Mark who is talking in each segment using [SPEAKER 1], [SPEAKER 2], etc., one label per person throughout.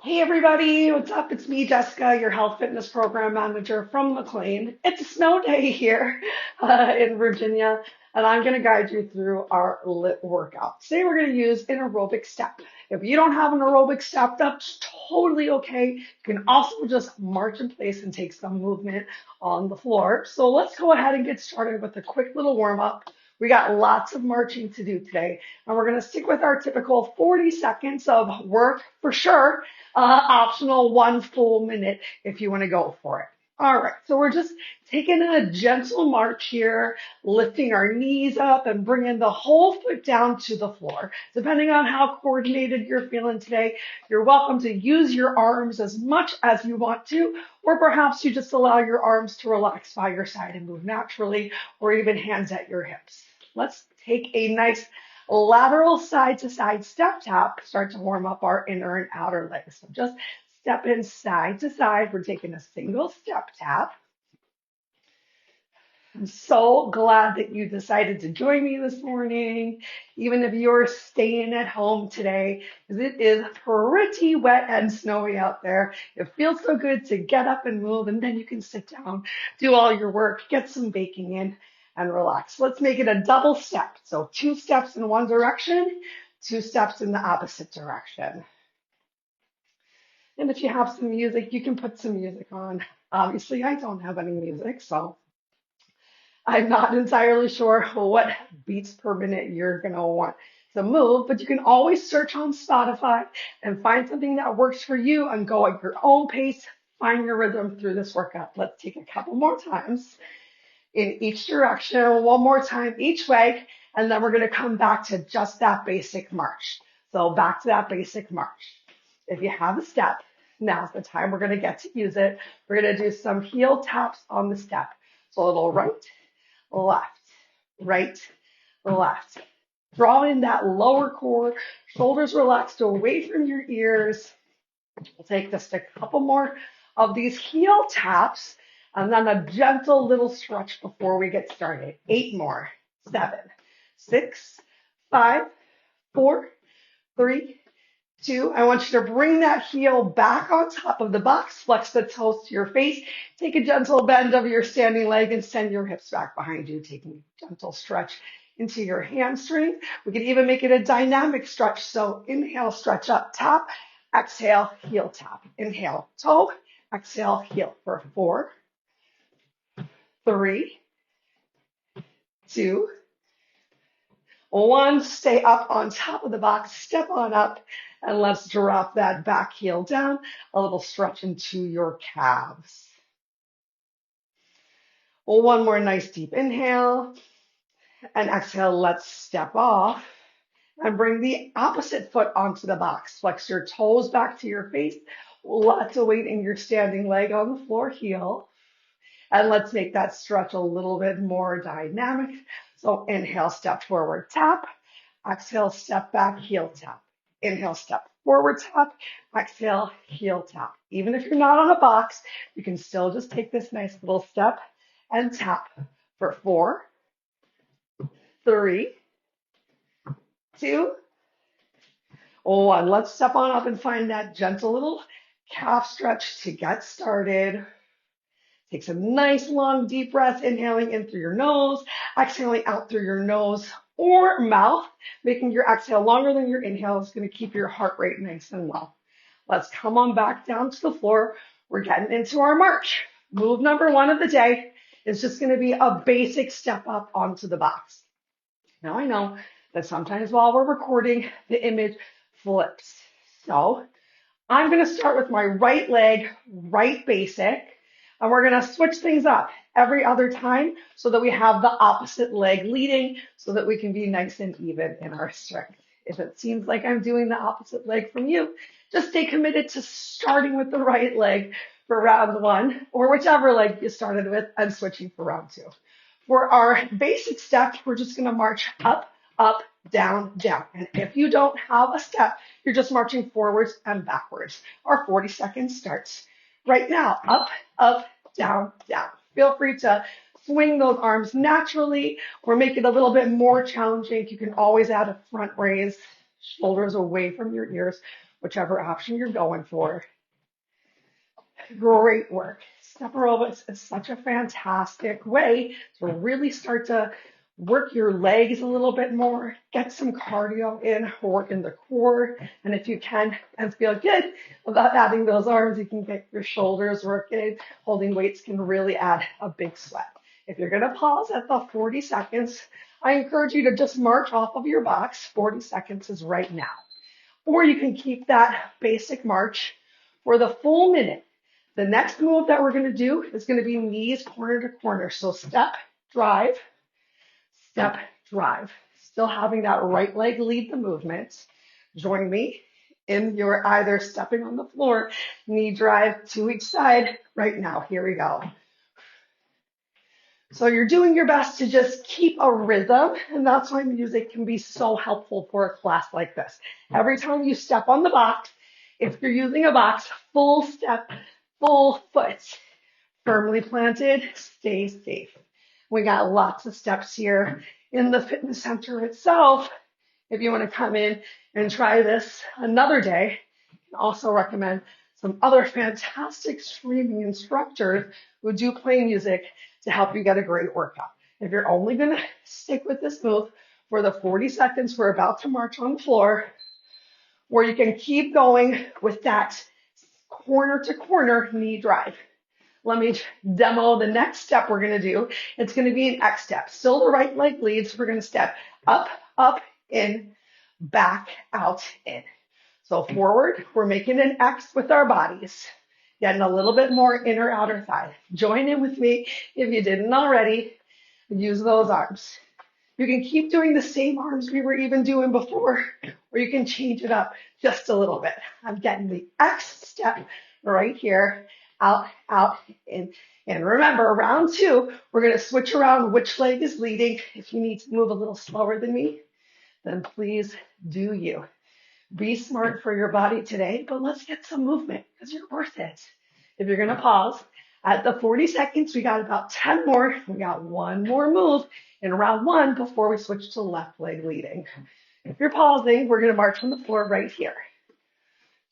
[SPEAKER 1] Hey everybody, what's up? It's me, Jessica, your health fitness program manager from McLean. It's a snow day here in Virginia, and I'm going to guide you through our LIIT workout. Today we're going to use an aerobic step. If you don't have an aerobic step, that's totally okay. You can also just march in place and take some movement on the floor. So let's go ahead and get started with a quick little warm up. We got lots of marching to do today, and we're going to stick with our typical 40 seconds of work for sure. Optional 1 full minute if you want to go for it. All right, so we're just taking a gentle march here, lifting our knees up and bringing the whole foot down to the floor. Depending on how coordinated you're feeling today, you're welcome to use your arms as much as you want to, or perhaps you just allow your arms to relax by your side and move naturally, or even hands at your hips. Let's take a nice lateral side to side step tap, start to warm up our inner and outer legs. So just step in side to side. We're taking a single step tap. I'm so glad that you decided to join me this morning, even if you're staying at home today, because it is pretty wet and snowy out there. It feels so good to get up and move, and then you can sit down, do all your work, get some baking in, and relax. Let's make it a double step. So 2 steps in one direction, 2 steps in the opposite direction. And if you have some music, you can put some music on. Obviously, I don't have any music, so I'm not entirely sure what beats per minute you're going to want to move, but you can always search on Spotify and find something that works for you and go at your own pace. Find your rhythm through this workout. Let's take a couple more times in each direction, one more time each way, and then we're going to come back to just that basic march. So back to that basic march. If you have a step, now's the time we're going to get to use it. We're going to do some heel taps on the step. So a little left, right, left. Draw in that lower core, shoulders relaxed away from your ears. We'll take just a couple more of these heel taps and then a gentle little stretch before we get started. 8 more. 7, 6, 5, 4, 3, 2. I want you to bring that heel back on top of the box. Flex the toes to your face. Take a gentle bend of your standing leg and send your hips back behind you, taking a gentle stretch into your hamstring. We can even make it a dynamic stretch. So inhale, stretch up, tap. Exhale, heel tap. Inhale, toe. Exhale, heel for 4, 3, 2, 1. Stay up on top of the box. Step on up and let's drop that back heel down. A little stretch into your calves. One more nice deep inhale and exhale. Let's step off and bring the opposite foot onto the box. Flex your toes back to your face. Lots of weight in your standing leg on the floor, heel. And let's make that stretch a little bit more dynamic. So inhale, step forward, tap. Exhale, step back, heel tap. Inhale, step forward, tap. Exhale, heel tap. Even if you're not on a box, you can still just take this nice little step and tap for 4, 3, 2, 1. Let's step on up and find that gentle little calf stretch to get started. Take some nice long deep breaths, inhaling in through your nose, exhaling out through your nose or mouth, making your exhale longer than your inhale is going to keep your heart rate nice and low. Let's come on back down to the floor. We're getting into our march. Move number 1 of the day is just going to be a basic step up onto the box. Now I know that sometimes while we're recording, the image flips. So I'm going to start with my right leg, right basic. And we're going to switch things up every other time so that we have the opposite leg leading so that we can be nice and even in our strength. If it seems like I'm doing the opposite leg from you, just stay committed to starting with the right leg for round 1 or whichever leg you started with and switching for round 2. For our basic step, we're just going to march up, up, down, down. And if you don't have a step, you're just marching forwards and backwards. Our 40 seconds starts right now. Up, up, down, down. Feel free to swing those arms naturally or make it a little bit more challenging. You can always add a front raise, shoulders away from your ears, whichever option you're going for. Great work. Step aerobics is such a fantastic way to really start to work your legs a little bit more, get some cardio in, work in the core. And if you can and feel good about adding those arms, you can get your shoulders working. Holding weights can really add a big sweat. If you're going to pause at the 40 seconds, I encourage you to just march off of your box. 40 seconds is right now. Or you can keep that basic march for the full minute. The next move that we're going to do is going to be knees corner to corner. So step, drive, step, drive. Still having that right leg lead the movement. Join me in your either stepping on the floor, knee drive to each side right now. Here we go. So you're doing your best to just keep a rhythm, and that's why music can be so helpful for a class like this. Every time you step on the box, if you're using a box, full step, full foot, firmly planted, stay safe. We got lots of steps here in the fitness center itself. If you want to come in and try this another day, I also recommend some other fantastic streaming instructors who do play music to help you get a great workout. If you're only going to stick with this move for the 40 seconds we're about to march on the floor, where you can keep going with that corner to corner knee drive. Let me demo the next step we're going to do. It's going to be an X step. Still the right leg leads. We're going to step up, up, in, back, out, in. So forward, we're making an X with our bodies. Getting a little bit more inner outer thigh. Join in with me if you didn't already. Use those arms. You can keep doing the same arms we were even doing before, or you can change it up just a little bit. I'm getting the X step right here. Out, out, in. And remember, round two, we're going to switch around which leg is leading. If you need to move a little slower than me, then please do you. Be smart for your body today, but let's get some movement because you're worth it. If you're going to pause at the 40 seconds, we got about 10 more. We got one more move in round one before we switch to left leg leading. If you're pausing, we're going to march on the floor right here.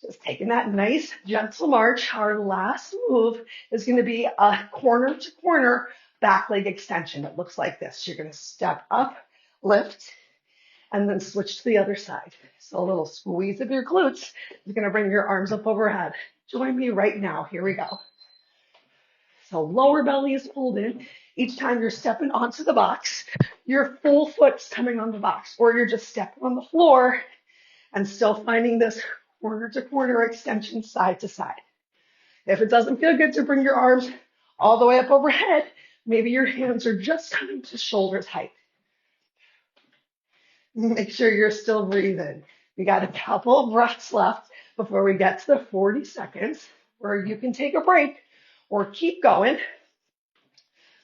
[SPEAKER 1] Just taking that nice gentle march. Our last move is going to be a corner to corner back leg extension. It looks like this. You're going to step up, lift, and then switch to the other side. So a little squeeze of your glutes is going to bring your arms up overhead. Join me right now. Here we go. So lower belly is pulled in. Each time you're stepping onto the box, your full foot's coming on the box, or you're just stepping on the floor and still finding this corner to corner extension side to side. If it doesn't feel good to bring your arms all the way up overhead, maybe your hands are just coming to shoulders height. Make sure you're still breathing. We got a couple of breaths left before we get to the 40 seconds where you can take a break or keep going.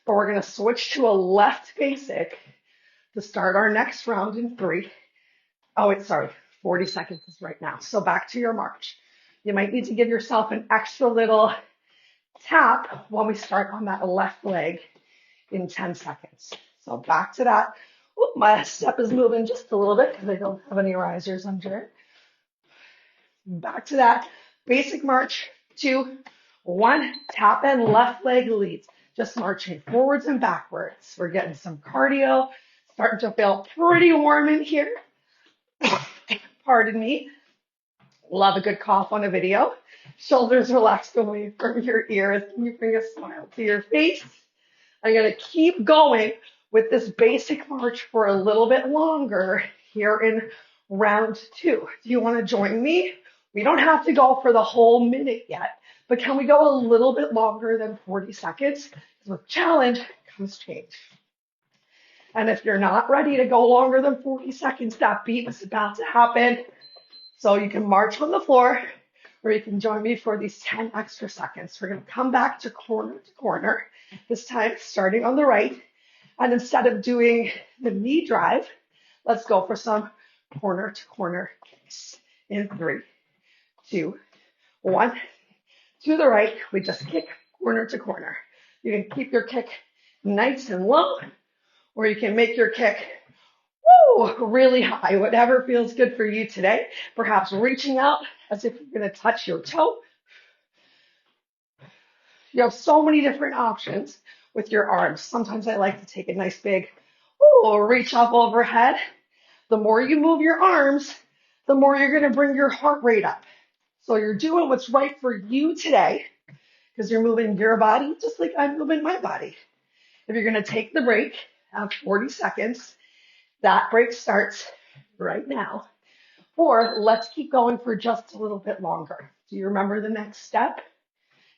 [SPEAKER 1] But we're going to switch to a left basic to start our next round in 3. 40 seconds is right now. So back to your march. You might need to give yourself an extra little tap when we start on that left leg in 10 seconds. So back to that. Oop, my step is moving just a little bit because I don't have any risers under it. Back to that basic march. 2, 1, tap and left leg leads. Just marching forwards and backwards. We're getting some cardio. Starting to feel pretty warm in here. Pardon me. Love a good cough on a video. Shoulders relaxed away from your ears. You bring a smile to your face. I'm going to keep going with this basic march for a little bit longer here in round 2. Do you want to join me? We don't have to go for the whole minute yet, but can we go a little bit longer than 40 seconds? Because with challenge comes change. And if you're not ready to go longer than 40 seconds, that beat is about to happen. So you can march on the floor, or you can join me for these 10 extra seconds. We're going to come back to corner, this time starting on the right. And instead of doing the knee drive, let's go for some corner to corner kicks in 3, 2, 1. To the right, we just kick corner to corner. You can keep your kick nice and low, or you can make your kick Woo, really high, whatever feels good for you today. Perhaps reaching out as if you're going to touch your toe. You have so many different options with your arms. Sometimes I like to take a nice big, reach up overhead. The more you move your arms, the more you're going to bring your heart rate up. So you're doing what's right for you today because you're moving your body just like I'm moving my body. If you're going to take the break, have 40 seconds. That break starts right now. Or let's keep going for just a little bit longer. Do you remember the next step?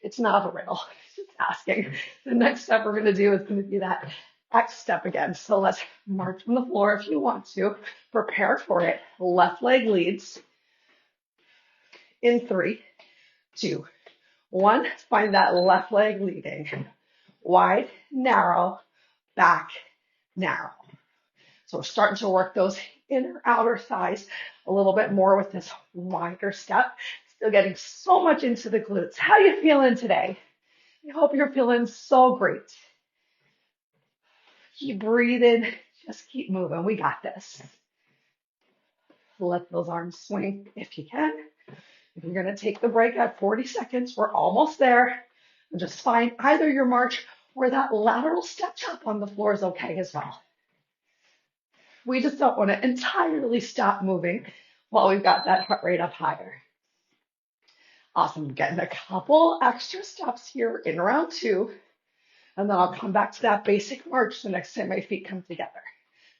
[SPEAKER 1] It's not a riddle. It's just asking. The next step we're going to do is going to be that X step again. So let's march from the floor if you want to. Prepare for it. Left leg leads in 3, 2, 1. Find that left leg leading. Wide, narrow, back, narrow. So we're starting to work those inner outer thighs a little bit more with this wider step. Still getting so much into the glutes. How you feeling today? I hope you're feeling so great. Keep breathing. Just keep moving. We got this. Let those arms swing if you can. If you're going to take the break at 40 seconds, we're almost there. And just find either your march or that lateral step up on the floor is okay as well. We just don't want to entirely stop moving while we've got that heart rate up higher. Awesome. Getting a couple extra steps here in round 2. And then I'll come back to that basic march the next time my feet come together.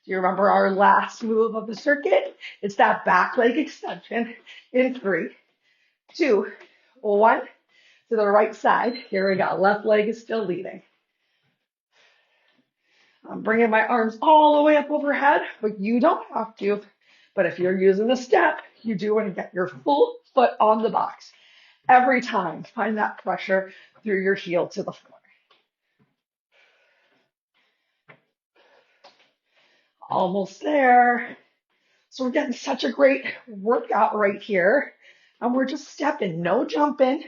[SPEAKER 1] Do you remember our last move of the circuit? It's that back leg extension in 3, 2, 1. To the right side. Here we go. Left leg is still leading. I'm bringing my arms all the way up overhead, but you don't have to. But if you're using a step, you do want to get your full foot on the box. Every time, find that pressure through your heel to the floor. Almost there. So we're getting such a great workout right here. And we're just stepping, no jumping.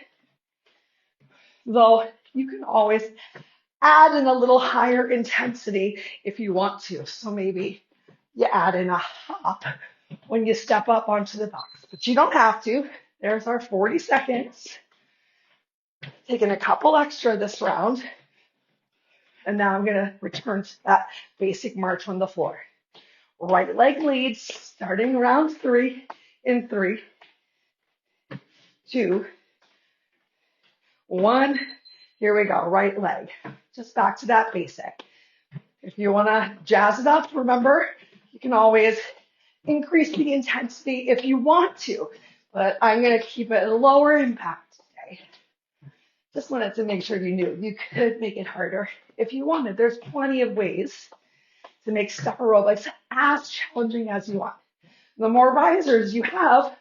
[SPEAKER 1] Though you can always add in a little higher intensity if you want to. So maybe you add in a hop when you step up onto the box. But you don't have to. There's our 40 seconds. Taking a couple extra this round. And now I'm going to return to that basic march on the floor. Right leg leads, starting round 3 in 3, 2, 1. Here we go, right leg. Just back to that basic. If you want to jazz it up, remember, you can always increase the intensity if you want to, but I'm going to keep it lower impact today. Just wanted to make sure you knew you could make it harder if you wanted. There's plenty of ways to make step aerobics as challenging as you want. The more risers you have,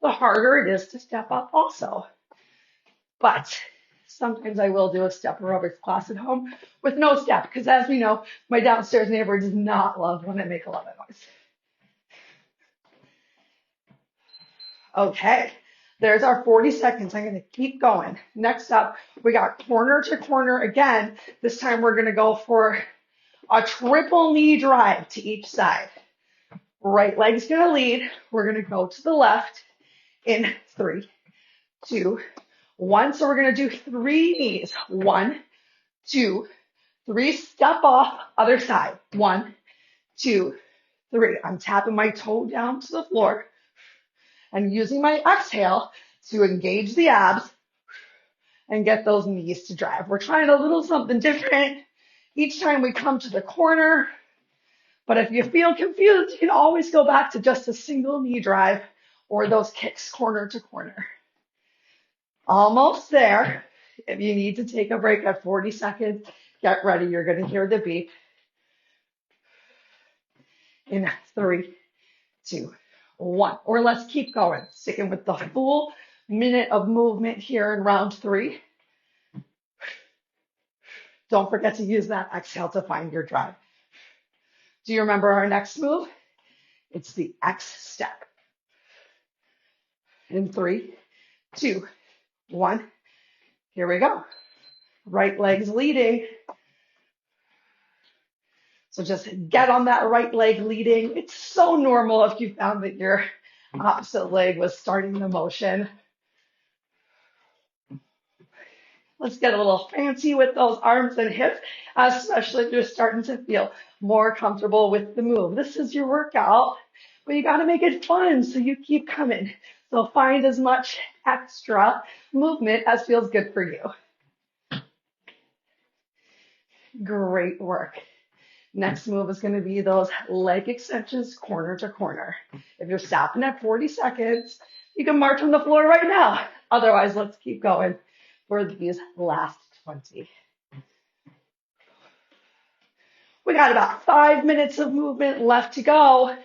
[SPEAKER 1] the harder it is to step up also. But sometimes I will do a step aerobics class at home with no step, because as we know, my downstairs neighbor does not love when I make a lot of noise. Okay, there's our 40 seconds. I'm going to keep going. Next up, we got corner to corner again. This time we're going to go for a triple knee drive to each side. Right leg's going to lead. We're going to go to the left in 3, 2, 1. So we're going to do 3 knees. 1, 2, 3. Step off, other side. 1, 2, 3. I'm tapping my toe down to the floor and using my exhale to engage the abs and get those knees to drive. We're trying a little something different each time we come to the corner. But if you feel confused, you can always go back to just a single knee drive or those kicks corner to corner. Almost there. If you need to take a break at 40 seconds, get ready. You're going to hear the beep. In 3, 2, 1. Or let's keep going. Sticking with the full minute of movement here in round 3. Don't forget to use that exhale to find your drive. Do you remember our next move? It's the X step. In 3, 2, 1. Here we go. Right leg's leading. So just get on that right leg leading. It's so normal if you found that your opposite leg was starting the motion. Let's get a little fancy with those arms and hips, especially if you're starting to feel more comfortable with the move. This is your workout, but you got to make it fun so you keep coming. So find as much extra movement as feels good for you. Great work. Next move is going to be those leg extensions corner to corner. If you're stopping at 40 seconds, you can march on the floor right now. Otherwise, let's keep going for these last 20. We got about 5 minutes of movement left to go.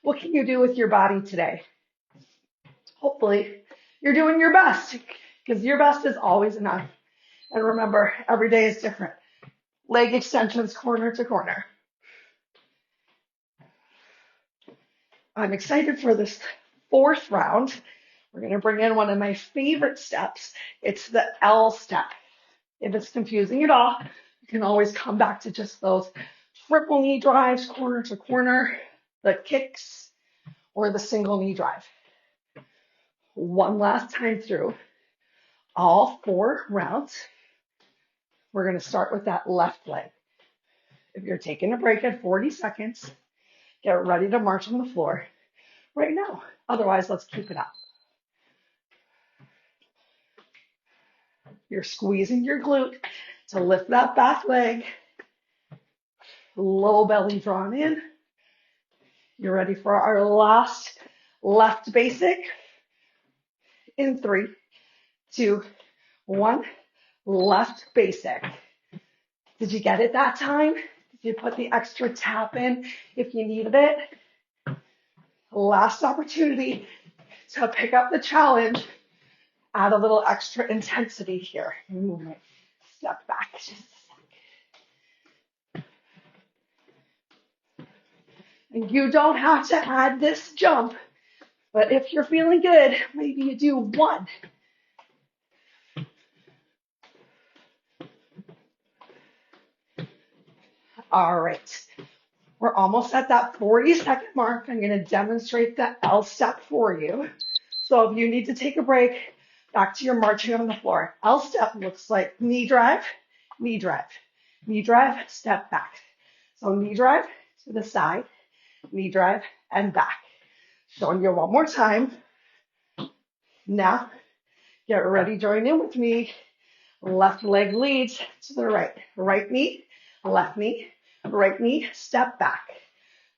[SPEAKER 1] What can you do with your body today? Hopefully, you're doing your best, because your best is always enough. And remember, every day is different. Leg extensions corner to corner. I'm excited for this fourth round. We're going to bring in one of my favorite steps. It's the L step. If it's confusing at all, you can always come back to just those triple knee drives, corner to corner, the kicks, or the single knee drive. One last time through all 4 rounds. We're going to start with that left leg. If you're taking a break at 40 seconds, get ready to march on the floor right now. Otherwise, let's keep it up. You're squeezing your glute to lift that back leg. Low belly drawn in. You're ready for our last left basic. In 3, 2, 1. Left basic. Did you get it that time? Did you put the extra tap in if you needed it? Last opportunity to pick up the challenge. Add a little extra intensity here. Movement. Step back just a sec. And you don't have to add this jump, but if you're feeling good, maybe you do 1. All right. We're almost at that 40-second mark. I'm going to demonstrate the L step for you. So if you need to take a break, back to your marching on the floor. L step looks like knee drive, knee drive, knee drive, step back. So knee drive to the side, knee drive, and back. Showing you one more time. Now, get ready, join in with me. Left leg leads to the right. Right knee, left knee, right knee, step back.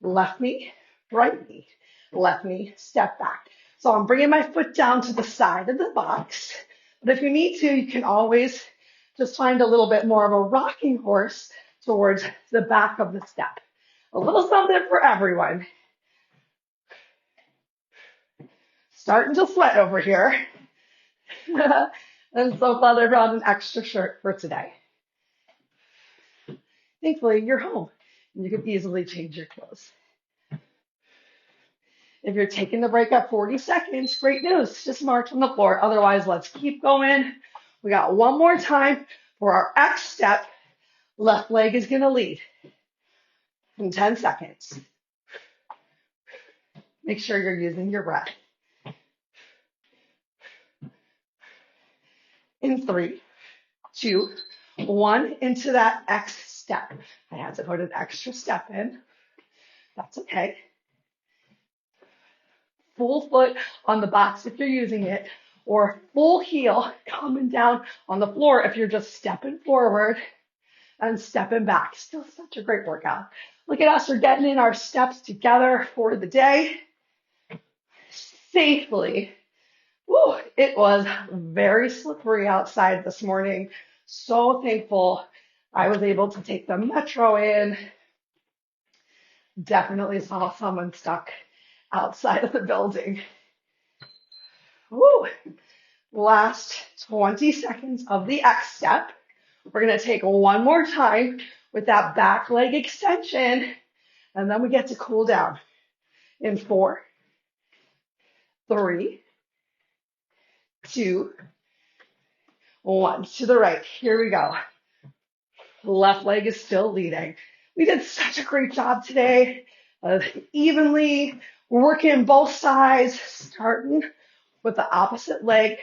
[SPEAKER 1] Left knee, right knee, left knee, step back. So I'm bringing my foot down to the side of the box. But if you need to, you can always just find a little bit more of a rocking horse towards the back of the step. A little something for everyone. Starting to sweat over here. And so glad I brought an extra shirt for today. Thankfully, you're home and you can easily change your clothes. If you're taking the break at 40 seconds, great news. Just march on the floor. Otherwise, let's keep going. We got one more time for our X step. Left leg is going to lead in 10 seconds. Make sure you're using your breath. In 3, 2, 1, into that X step. I had to put an extra step in. That's okay. Full foot on the box if you're using it, or full heel coming down on the floor if you're just stepping forward and stepping back. Still such a great workout. Look at us, we're getting in our steps together for the day safely. Woo, it was very slippery outside this morning. So thankful I was able to take the metro in. Definitely saw someone stuck outside of the building. Woo. Last 20 seconds of the X step. We're going to take one more time with that back leg extension, and then we get to cool down in 4, 3, 2, 1. To the right. Here we go. Left leg is still leading. We did such a great job today of evenly working both sides, starting with the opposite leg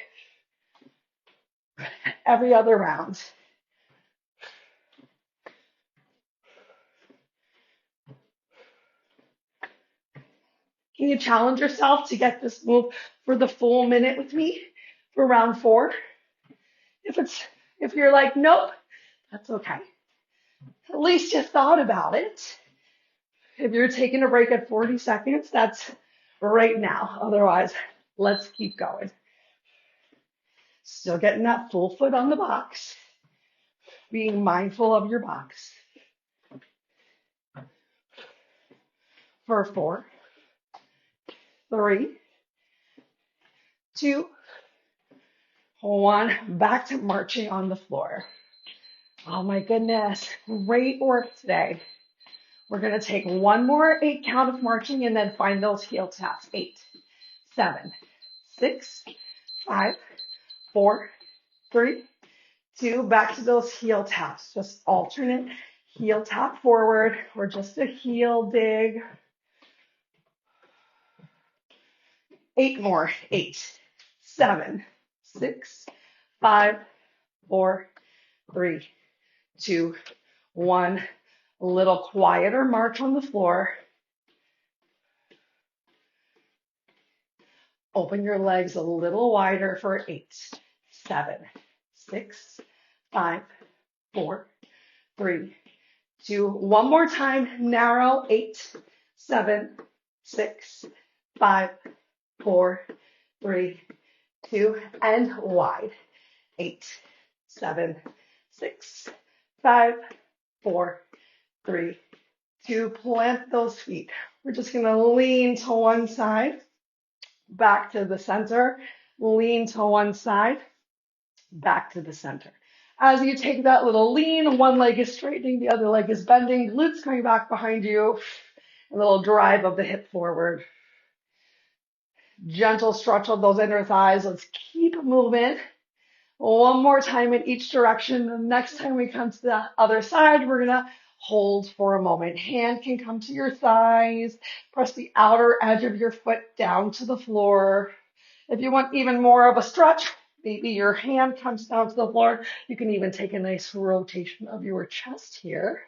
[SPEAKER 1] every other round. Can you challenge yourself to get this move for the full minute with me for round 4? If you're like, nope, that's okay. At least you thought about it. If you're taking a break at 40 seconds, that's right now. Otherwise, let's keep going. Still getting that full foot on the box. Being mindful of your box. For 4, 3, 2, 1. Back to marching on the floor. Oh my goodness. Great work today. We're going to take one more 8 count of marching and then find those heel taps. 8, 7, 6, 5, 4, 3, 2. Back to those heel taps. Just alternate heel tap forward or just a heel dig. 8 more. 8, 7, 6, 5, 4, 3, 2, 1. A little quieter march on the floor. Open your legs a little wider for 8, 7, 6, 5, 4, 3, 2. One more time. Narrow. 8, 7, 6, 5, 4, 3, 2. And wide. 8, 7, 6, 5, 4, 3, 2. Plant those feet. We're just going to lean to one side, back to the center, lean to one side, back to the center. As you take that little lean, one leg is straightening, the other leg is bending, glutes coming back behind you, a little drive of the hip forward. Gentle stretch of those inner thighs. Let's keep moving. One more time in each direction. The next time we come to the other side, we're going to hold for a moment. Hand can come to your thighs. Press the outer edge of your foot down to the floor. If you want even more of a stretch, maybe your hand comes down to the floor. You can even take a nice rotation of your chest here.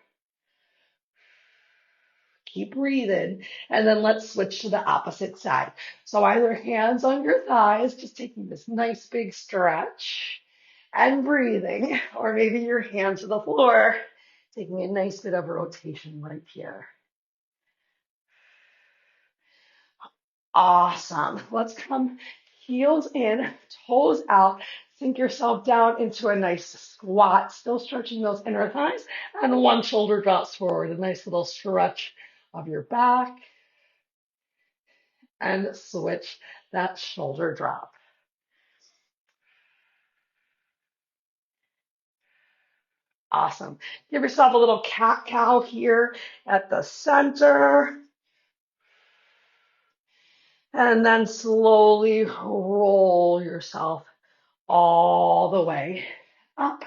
[SPEAKER 1] Keep breathing. And then let's switch to the opposite side. So either hands on your thighs, just taking this nice big stretch and breathing, or maybe your hands to the floor, taking a nice bit of rotation right here. Awesome. Let's come heels in, toes out, sink yourself down into a nice squat, still stretching those inner thighs, and one shoulder drops forward, a nice little stretch of your back, and switch that shoulder drop. Awesome. Give yourself a little cat-cow here at the center. And then slowly roll yourself all the way up.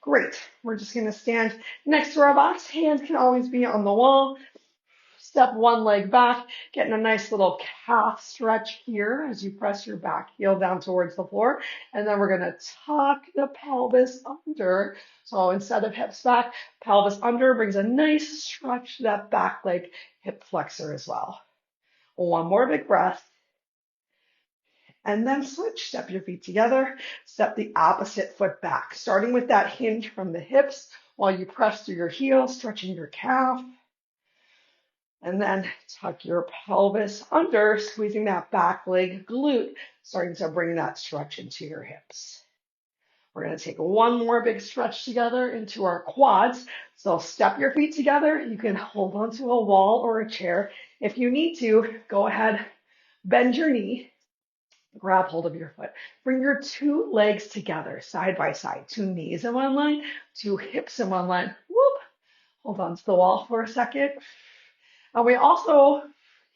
[SPEAKER 1] Great. We're just going to stand next to our box. Hands can always be on the wall. Step one leg back, getting a nice little calf stretch here as you press your back heel down towards the floor. And then we're going to tuck the pelvis under. So instead of hips back, pelvis under brings a nice stretch to that back leg hip flexor as well. One more big breath. And then switch. Step your feet together. Step the opposite foot back, starting with that hinge from the hips while you press through your heels, stretching your calf. And then tuck your pelvis under, squeezing that back leg glute, starting to bring that stretch into your hips. We're going to take one more big stretch together into our quads. So step your feet together. You can hold onto a wall or a chair. If you need to, go ahead, bend your knee, grab hold of your foot. Bring your 2 legs together, side by side. 2 knees in one line, 2 hips in one line. Whoop. Hold on to the wall for a second. And we also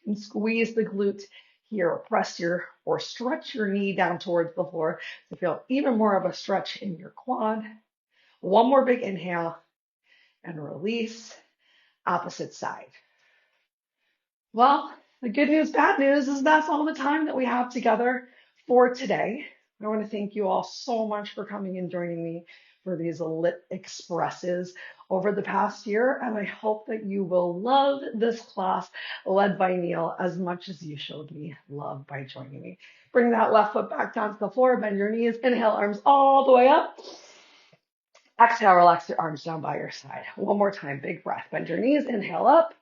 [SPEAKER 1] can squeeze the glute here, press or stretch your knee down towards the floor to feel even more of a stretch in your quad. One more big inhale and release. opposite side. Well, the good news, bad news is that's all the time that we have together for today. I want to thank you all so much for coming and joining me for these LIIT Expresses over the past year. And I hope that you will love this class led by Neil as much as you showed me love by joining me. Bring that left foot back down to the floor, bend your knees, inhale, arms all the way up. Exhale, relax your arms down by your side. One more time, big breath. Bend your knees, inhale up.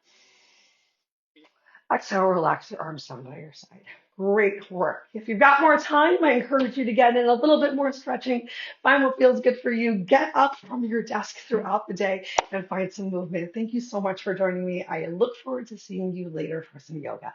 [SPEAKER 1] Exhale, relax your arms down by your side. Great work. If you've got more time, I encourage you to get in a little bit more stretching. Find what feels good for you. Get up from your desk throughout the day and find some movement. Thank you so much for joining me. I look forward to seeing you later for some yoga.